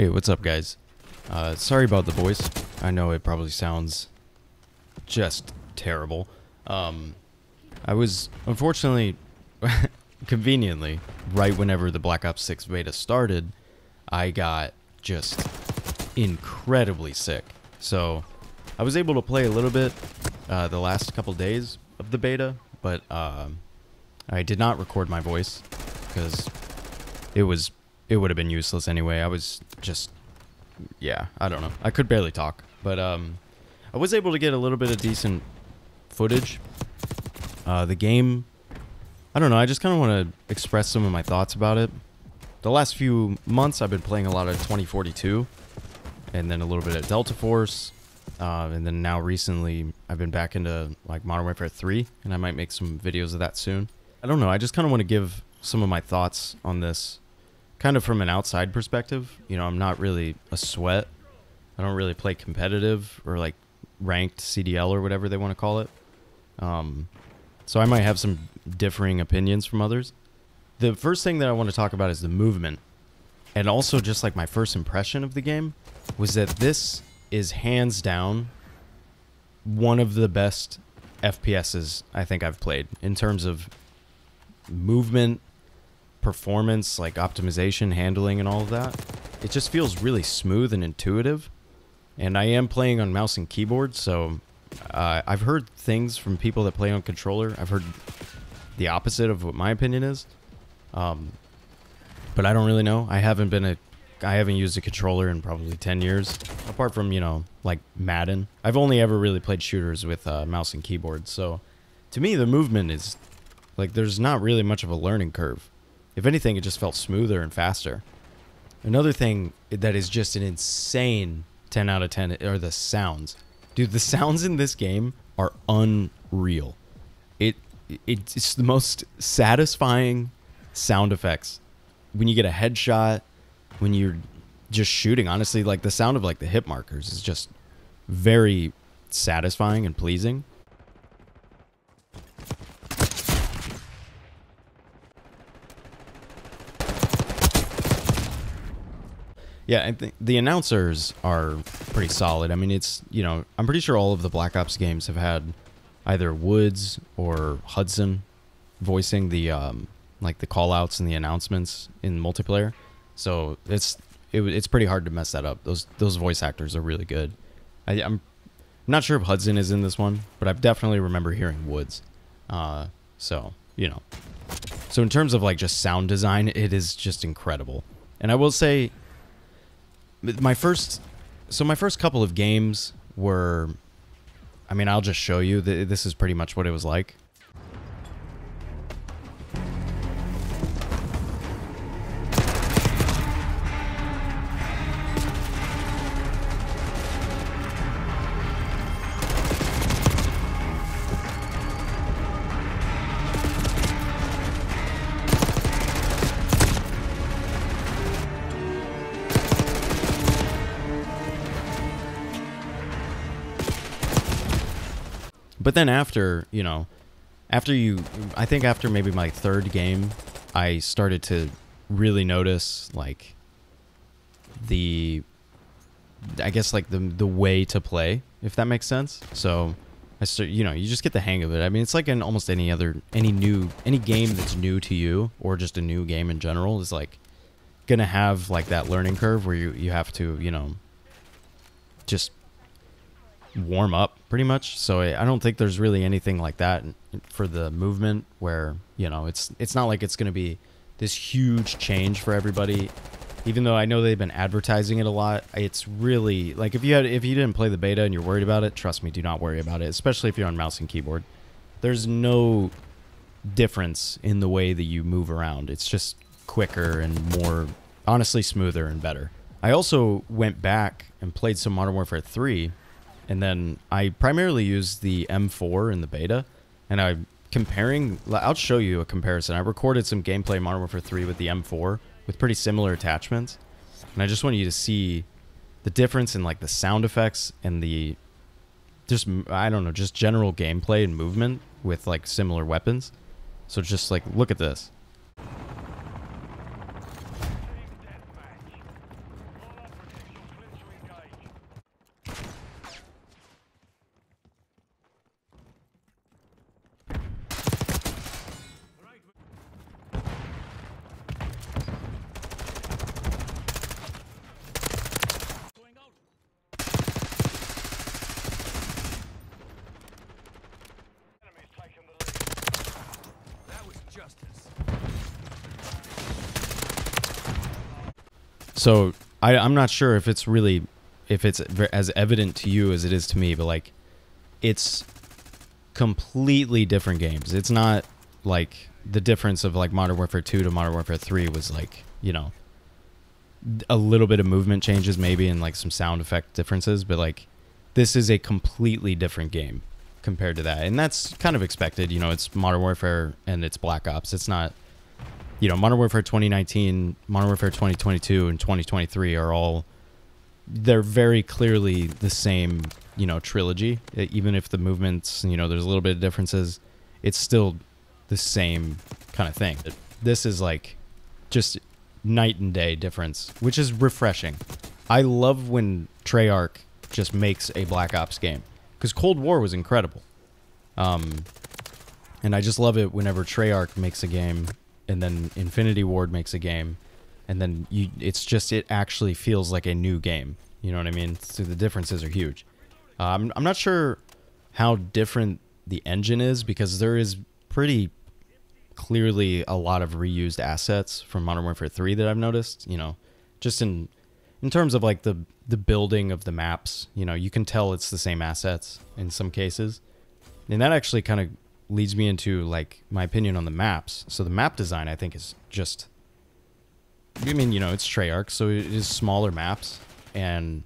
Hey, what's up, guys? Sorry about the voice. I know it probably sounds just terrible. I was, unfortunately, conveniently, right whenever the Black Ops 6 beta started, I got just incredibly sick. So, I was able to play a little bit the last couple days of the beta, but I did not record my voice because it would have been useless anyway. I was just, yeah, I don't know. I could barely talk, but I was able to get a little bit of decent footage. The game, I don't know, I just kind of want to express some of my thoughts about it. The last few months I've been playing a lot of 2042, and then a little bit of Delta Force, and then now recently I've been back into like Modern Warfare 3, and I might make some videos of that soon. I don't know, I just kind of want to give some of my thoughts on this kind of from an outside perspective. You know, I'm not really a sweat. I don't really play competitive or like ranked CDL or whatever they want to call it. So I might have some differing opinions from others. The first thing that I want to talk about is the movement. And also just like my first impression of the game was that this is hands down one of the best FPSs I think I've played in terms of movement, performance, like optimization, handling, and all of that. It just feels really smooth and intuitive. And I am playing on mouse and keyboard, so I've heard things from people that play on controller. I've heard the opposite of what my opinion is. But I don't really know. I haven't used a controller in probably 10 years. Apart from, you know, like Madden. I've only ever really played shooters with mouse and keyboard. So to me, the movement is like, there's not really much of a learning curve. If anything, it just felt smoother and faster. Another thing that is just an insane 10 out of 10 are the sounds. Dude, the sounds in this game are unreal. It's the most satisfying sound effects. When you get a headshot, when you're just shooting, honestly, like the sound of like the hit markers is just very satisfying and pleasing. Yeah, I think the announcers are pretty solid. I mean, it's, you know, I'm pretty sure all of the Black Ops games have had either Woods or Hudson voicing the like the call-outs and the announcements in multiplayer. So it's pretty hard to mess that up. Those voice actors are really good. I'm not sure if Hudson is in this one, but I definitely remember hearing Woods. So, you know. So in terms of like just sound design, it is just incredible. And I will say, my first couple of games were, I mean, I'll just show you. This is pretty much what it was like. But then after, you know, I think after maybe my third game, I started to really notice, like, I guess, like, the way to play, if that makes sense. So, you know, you just get the hang of it. I mean, it's like in almost any game that's new to you, or just a new game in general, is, like, gonna have, like, that learning curve where you have to, you know, just warm up pretty much. So I don't think there's really anything like that for the movement where, you know, it's not like it's going to be this huge change for everybody. Even though I know they've been advertising it a lot, it's really like if you didn't play the beta and you're worried about it, trust me, do not worry about it, especially if you're on mouse and keyboard. There's no difference in the way that you move around. It's just quicker and more, honestly, smoother and better. I also went back and played some Modern Warfare 3. And then I primarily used the M4 in the beta, and I'll show you a comparison. I recorded some gameplay in Modern Warfare 3 with the M4 with pretty similar attachments. And I just want you to see the difference in like the sound effects and the I don't know, just general gameplay and movement with like similar weapons. So just like, look at this. So I'm not sure if it's really, if it's as evident to you as it is to me, but like, it's completely different games. It's not like the difference of like Modern Warfare 2 to Modern Warfare 3 was like, you know, a little bit of movement changes maybe and like some sound effect differences, but like this is a completely different game compared to that. And that's kind of expected. You know, it's Modern Warfare and it's Black Ops. It's not, you know, Modern Warfare 2019, Modern Warfare 2022, and 2023 are all, they're very clearly the same, you know, trilogy. Even if the movements, you know, there's a little bit of differences, it's still the same kind of thing. This is like just night and day difference, which is refreshing. I love when Treyarch just makes a Black Ops game, because Cold War was incredible. And I just love it whenever Treyarch makes a game and then Infinity Ward makes a game, and then it's just, it actually feels like a new game. You know what I mean? So the differences are huge. I'm not sure how different the engine is, because there is pretty clearly a lot of reused assets from Modern Warfare 3 that I've noticed, you know, just in terms of like the building of the maps. You know, you can tell it's the same assets in some cases. And that actually kind of leads me into like my opinion on the maps. So the map design, I think, is just, I mean, you know, it's Treyarch, so it is smaller maps. And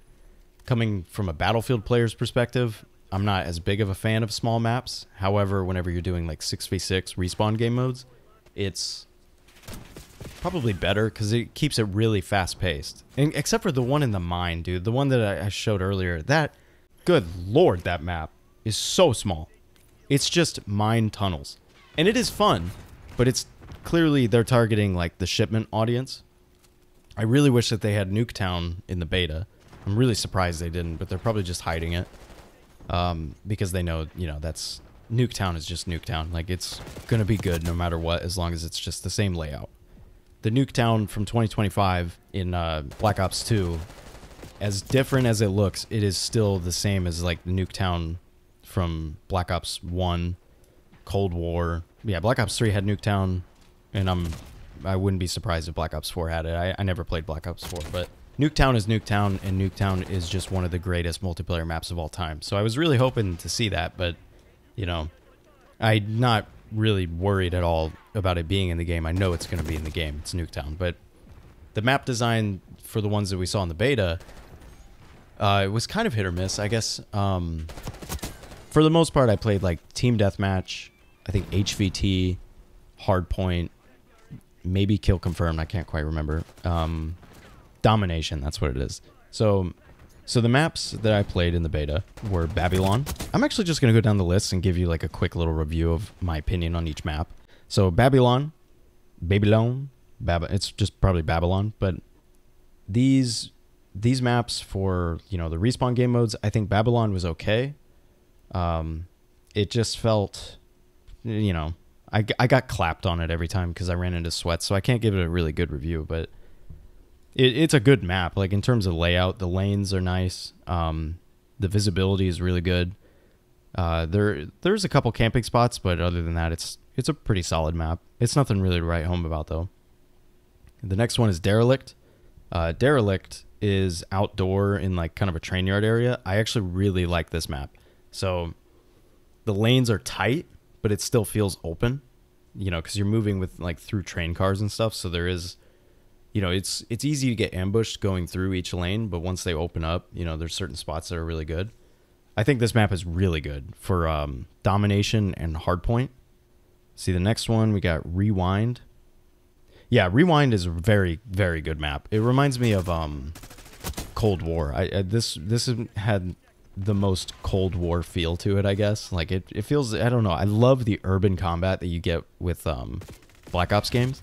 coming from a Battlefield player's perspective, I'm not as big of a fan of small maps. However, whenever you're doing like 6v6 respawn game modes, it's probably better because it keeps it really fast paced. And except for the one in the mine, dude, the one that I showed earlier, that, good lord, that map is so small. It's just mine tunnels. And it is fun, but it's clearly they're targeting like the shipment audience. I really wish that they had Nuketown in the beta. I'm really surprised they didn't, but they're probably just hiding it. Because they know, you know, that's, Nuketown is just Nuketown. Like, it's gonna be good no matter what, as long as it's just the same layout. The Nuketown from 2025 in Black Ops 2, as different as it looks, it is still the same as like the Nuketown from Black Ops 1, Cold War. Yeah, Black Ops 3 had Nuketown, and I wouldn't be surprised if Black Ops 4 had it. I never played Black Ops 4, but Nuketown is Nuketown, and Nuketown is just one of the greatest multiplayer maps of all time. So I was really hoping to see that, but, you know, I'm not really worried at all about it being in the game. I know it's going to be in the game. It's Nuketown. But the map design for the ones that we saw in the beta, it was kind of hit or miss, I guess. For the most part, I played like Team Deathmatch, I think HVT, Hardpoint, maybe Kill Confirmed, I can't quite remember. Domination, that's what it is. So the maps that I played in the beta were Babylon. I'm actually just going to go down the list and give you like a quick little review of my opinion on each map. So Babylon, it's just probably Babylon, but these maps for, you know, the respawn game modes, I think Babylon was okay. It just felt, you know, I got clapped on it every time because I ran into sweats, so I can't give it a really good review, but it's a good map. Like, in terms of layout, the lanes are nice. The visibility is really good. There's a couple camping spots, but other than that, it's a pretty solid map. It's nothing really to write home about, though. The next one is Derelict. Derelict is outdoor in like kind of a train yard area. I actually really like this map. So the lanes are tight, but it still feels open, you know, because you're moving with like through train cars and stuff. So there is, you know, it's easy to get ambushed going through each lane, but once they open up, you know, there's certain spots that are really good. I think this map is really good for Domination and Hardpoint. See, the next one, we got Rewind. Yeah, Rewind is a very, very good map. It reminds me of Cold War. This had the most Cold War feel to it, I guess. Like, it feels, I don't know, I love the urban combat that you get with Black Ops games.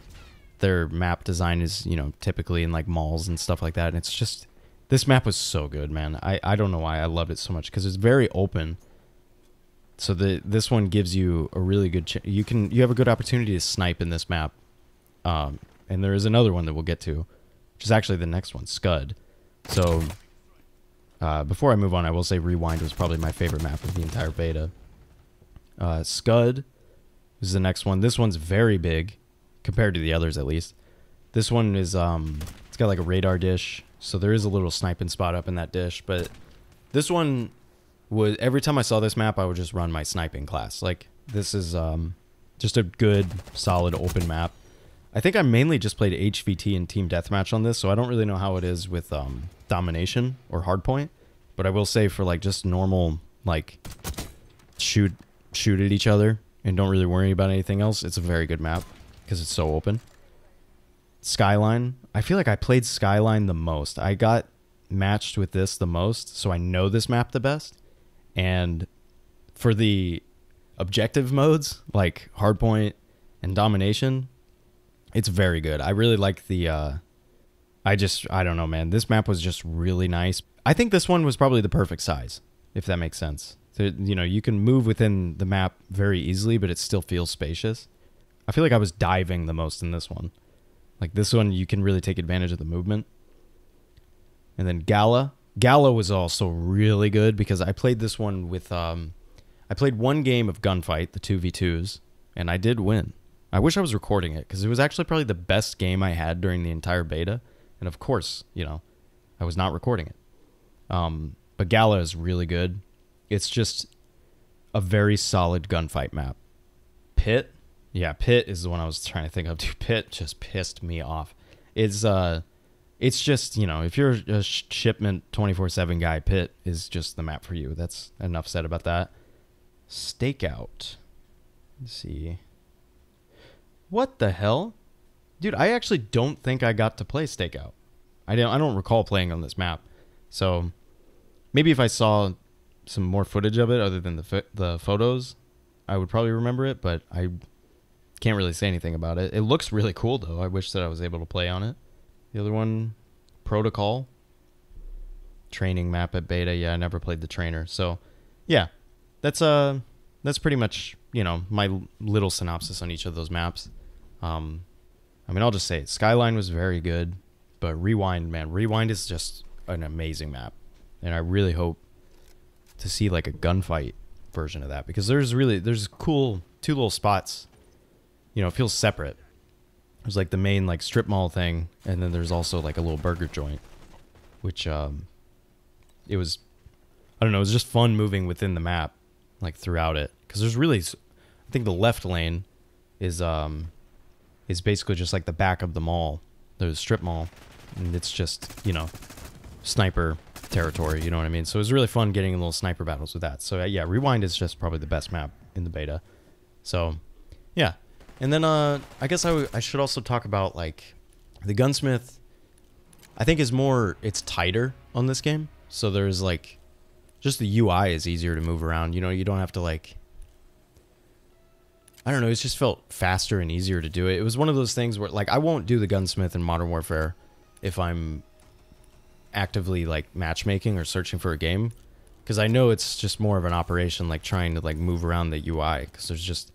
Their map design is, you know, typically in like malls and stuff like that, and it's just, this map was so good, man. I don't know why I loved it so much, because it's very open. So this one gives you a really good you have a good opportunity to snipe in this map. And there is another one that we'll get to, which is actually the next one, Scud. So before I move on, I will say Rewind was probably my favorite map of the entire beta. Scud is the next one. This one's very big compared to the others, at least. This one is it's got got like a radar dish, so there is a little sniping spot up in that dish. But this one was, every time I saw this map, I would just run my sniping class. Like, this is just a good, solid, open map. I think I mainly just played HVT and Team Deathmatch on this, so I don't really know how it is with Domination or Hardpoint. But I will say for like just normal, like, shoot at each other and don't really worry about anything else, it's a very good map because it's so open. Skyline. I feel like I played Skyline the most. I got matched with this the most, so I know this map the best. And for the objective modes, like Hardpoint and Domination, it's very good. I really like the... I don't know, man. This map was just really nice. I think this one was probably the perfect size, if that makes sense. So, you know, you can move within the map very easily, but it still feels spacious. I feel like I was diving the most in this one. Like, this one, you can really take advantage of the movement. And then Gala. Gala was also really good because I played this one with... I played one game of Gunfight, the 2v2s, and I did win. I wish I was recording it because it was actually probably the best game I had during the entire beta. And of course, you know, I was not recording it. But Gala is really good. It's just a very solid gunfight map. Pit? Yeah, Pit is the one I was trying to think of. Dude, Pit just pissed me off. It's just, you know, if you're a shipment 24/7 guy, Pit is just the map for you. That's enough said about that. Stakeout. Let's see. What the hell? Dude, I actually don't think I got to play Stakeout. I don't recall playing on this map. So maybe if I saw some more footage of it other than the photos, I would probably remember it, but I can't really say anything about it. It looks really cool, though. I wish that I was able to play on it. The other one, Protocol. Training map at beta. Yeah, I never played the trainer. So, yeah, that's pretty much, you know, my little synopsis on each of those maps. I mean, I'll just say it. Skyline was very good, but Rewind, man, Rewind is just an amazing map. And I really hope to see like a gunfight version of that, because there's cool two little spots. You know, it feels separate. There's like the main like strip mall thing, and then there's also like a little burger joint, which it was, I don't know, it was just fun moving within the map, like throughout it, because there's really, I think the left lane is basically just like the back of the mall, the strip mall, and it's just, you know, sniper territory, you know what I mean? So it was really fun getting in little sniper battles with that. So yeah, Rewind is just probably the best map in the beta. So yeah. And then I guess I should also talk about like the gunsmith. I think it's tighter on this game. So there's like, just the UI is easier to move around. You know, you don't have to like, I don't know, it just felt faster and easier to do it. It was one of those things where like I won't do the gunsmith in Modern Warfare if I'm actively like matchmaking or searching for a game, because I know it's just more of an operation like trying to like move around the UI, because there's just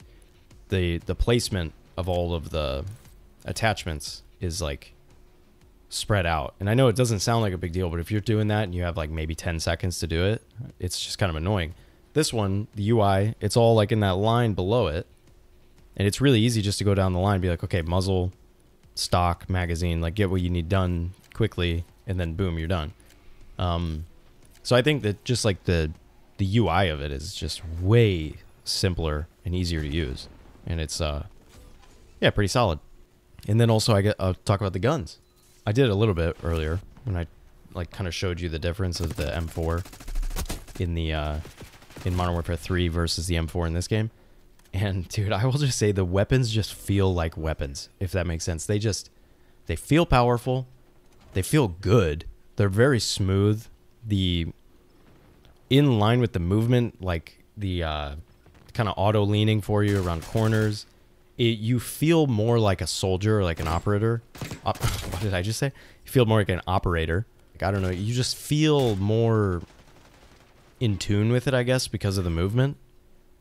the placement of all of the attachments is like spread out. And I know it doesn't sound like a big deal, but if you're doing that and you have like maybe 10 seconds to do it, it's just kind of annoying. This one, the UI, it's all like in that line below it, and it's really easy just to go down the line and be like, okay, muzzle, stock, magazine, like get what you need done quickly, and then boom, you're done. So I think that just like the UI of it is just way simpler and easier to use, and it's yeah, pretty solid. And then also I'll talk about the guns. I did a little bit earlier when I like kind of showed you the difference of the M4 in the in Modern Warfare 3 versus the M4 in this game. And dude, I will just say the weapons just feel like weapons, if that makes sense. They feel powerful. They feel good. They're very smooth. In line with the movement, like the kind of auto leaning for you around corners. You feel more like a soldier or like an operator. What did I just say? You feel more like an operator. Like, I don't know. You just feel more in tune with it, I guess, because of the movement.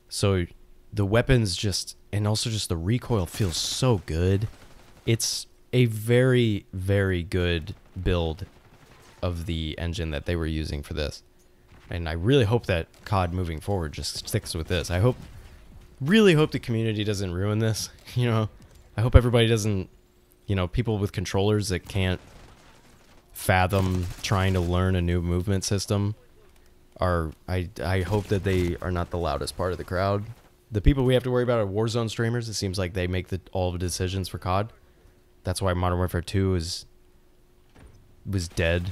So the weapons just, and also just the recoil feels so good. It's a very, very good build of the engine that they were using for this. And I really hope that COD moving forward just sticks with this. Really hope the community doesn't ruin this. You know, I hope everybody doesn't, you know, people with controllers that can't fathom trying to learn a new movement system are, I hope that they are not the loudest part of the crowd. The people we have to worry about are Warzone streamers. It seems like they make all the decisions for COD. That's why Modern Warfare 2 was dead,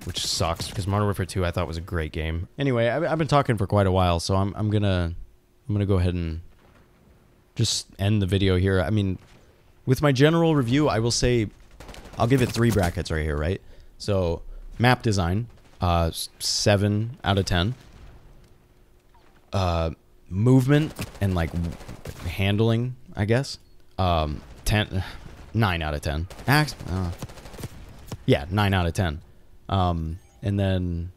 which sucks, because Modern Warfare 2 I thought was a great game. Anyway, I've been talking for quite a while, so I'm gonna go ahead and just end the video here. I mean, with my general review, I will say I'll give it 3 brackets right here, right? So map design, 7 out of 10. Movement and like handling, I guess, 9 out of 10. Yeah, 9 out of 10. And then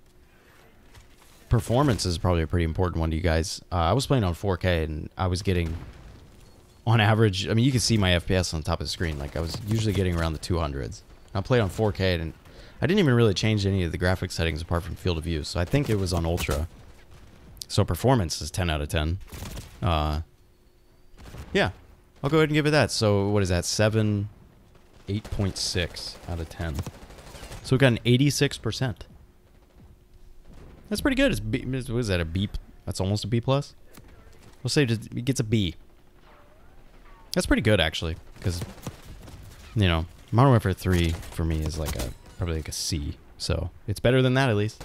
performance is probably a pretty important one to you guys. I was playing on 4K and I was getting, on average, I mean, you can see my FPS on the top of the screen. Like, I was usually getting around the 200s. I played on 4K and I didn't even really change any of the graphics settings apart from field of view. So I think it was on ultra. So performance is 10 out of 10. Yeah, I'll go ahead and give it that. So what is that? 8.6 out of 10. So we got an 86%. That's pretty good. It's B, what is that, a B? That's almost a B plus. We'll say it gets a B. That's pretty good actually, because you know, Modern Warfare 3 for me is like probably like a C. So it's better than that at least.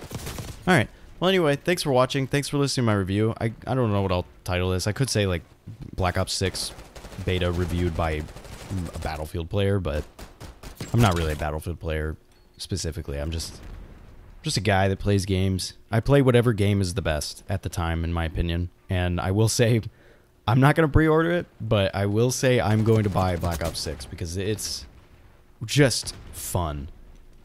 All right. Well, anyway, thanks for watching. Thanks for listening to my review. I don't know what I'll title this. I could say like Black Ops 6 beta reviewed by a Battlefield player, but I'm not really a Battlefield player specifically. I'm just a guy that plays games. I play whatever game is the best at the time, in my opinion. And I will say, I'm not going to pre-order it, but I will say I'm going to buy Black Ops 6 because it's just fun.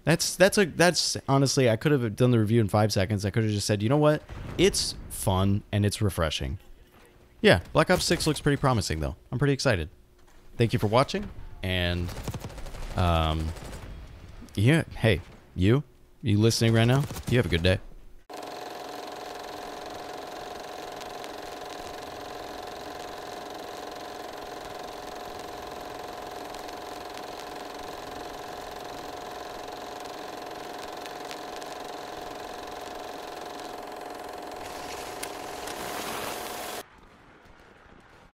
That's honestly, I could have done the review in 5 seconds. I could have just said, you know what? It's fun and it's refreshing. Yeah, Black Ops 6 looks pretty promising though. I'm pretty excited. Thank you for watching, and yeah, hey, you listening right now? You have a good day.